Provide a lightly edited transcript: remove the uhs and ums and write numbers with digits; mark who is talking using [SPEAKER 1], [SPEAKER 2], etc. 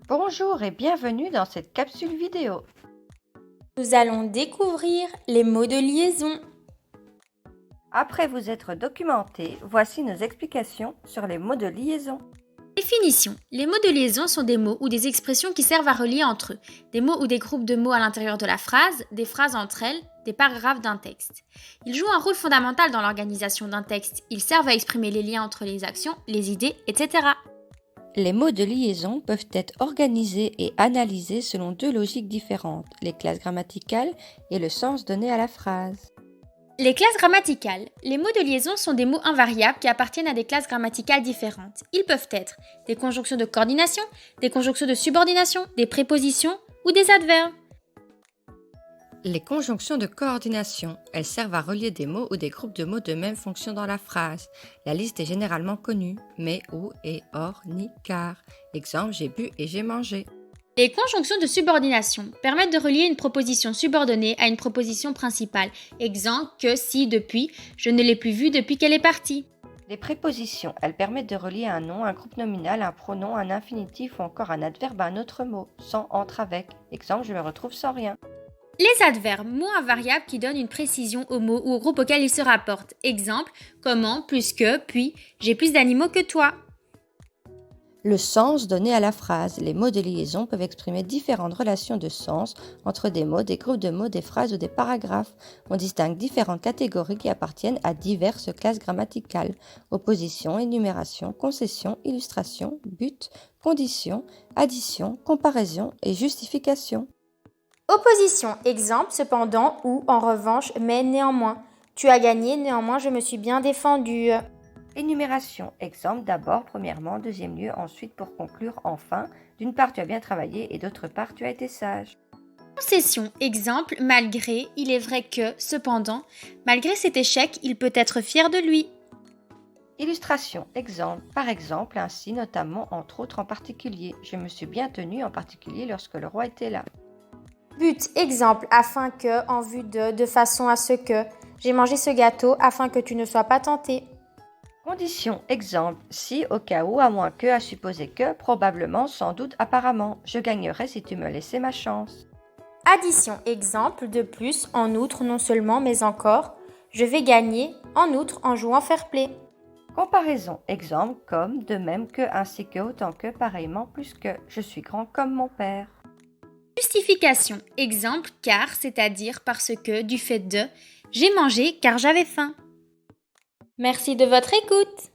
[SPEAKER 1] Bonjour et bienvenue dans cette capsule vidéo.
[SPEAKER 2] Nous allons découvrir les mots de liaison.
[SPEAKER 1] Après vous être documenté, voici nos explications sur les mots de liaison.
[SPEAKER 2] Définition. Les mots de liaison sont des mots ou des expressions qui servent à relier entre eux. Des mots ou des groupes de mots à l'intérieur de la phrase, des phrases entre elles, des paragraphes d'un texte. Ils jouent un rôle fondamental dans l'organisation d'un texte. Ils servent à exprimer les liens entre les actions, les idées, etc.
[SPEAKER 1] Les mots de liaison peuvent être organisés et analysés selon deux logiques différentes, les classes grammaticales et le sens donné à la phrase.
[SPEAKER 2] Les classes grammaticales. Les mots de liaison sont des mots invariables qui appartiennent à des classes grammaticales différentes. Ils peuvent être des conjonctions de coordination, des conjonctions de subordination, des prépositions ou des adverbes.
[SPEAKER 1] Les conjonctions de coordination, elles servent à relier des mots ou des groupes de mots de même fonction dans la phrase. La liste est généralement connue, mais, ou, et, or, ni, car. Exemple, j'ai bu et j'ai mangé.
[SPEAKER 2] Les conjonctions de subordination permettent de relier une proposition subordonnée à une proposition principale. Exemple, que, si, depuis, je ne l'ai plus vue depuis qu'elle est partie.
[SPEAKER 1] Les prépositions, elles permettent de relier un nom, un groupe nominal, un pronom, un infinitif ou encore un adverbe à un autre mot, sans, entre, avec. Exemple, je me retrouve sans rien.
[SPEAKER 2] Les adverbes, mots invariables qui donnent une précision au mot ou au groupe auquel ils se rapportent. Exemple, comment, plus que, puis, j'ai plus d'animaux que toi.
[SPEAKER 1] Le sens donné à la phrase. Les mots de liaison peuvent exprimer différentes relations de sens entre des mots, des groupes de mots, des phrases ou des paragraphes. On distingue différentes catégories qui appartiennent à diverses classes grammaticales. Opposition, énumération, concession, illustration, but, condition, addition, comparaison et justification.
[SPEAKER 2] Opposition, exemple, cependant, ou, en revanche, mais néanmoins. Tu as gagné, néanmoins, je me suis bien défendu.
[SPEAKER 1] Énumération, exemple, d'abord, premièrement, deuxième lieu, ensuite pour conclure, enfin. D'une part, tu as bien travaillé et d'autre part, tu as été sage.
[SPEAKER 2] Concession, exemple, malgré, il est vrai que, cependant, malgré cet échec, il peut être fier de lui.
[SPEAKER 1] Illustration, exemple, par exemple, ainsi, notamment, entre autres, en particulier. Je me suis bien tenu, en particulier lorsque le roi était là.
[SPEAKER 2] But, exemple, afin que, en vue de façon à ce que, j'ai mangé ce gâteau afin que tu ne sois pas tenté.
[SPEAKER 1] Condition, exemple, si, au cas où, à moins que, à supposer que, probablement, sans doute, apparemment, je gagnerais si tu me laissais ma chance.
[SPEAKER 2] Addition, exemple, de plus, en outre, non seulement, mais encore, je vais gagner, en outre, en jouant fair play.
[SPEAKER 1] Comparaison, exemple, comme, de même que, ainsi que, autant que, pareillement, plus que, je suis grand comme mon père.
[SPEAKER 2] Justification, exemple, car, c'est-à-dire parce que, du fait de, j'ai mangé car j'avais faim. Merci de votre écoute.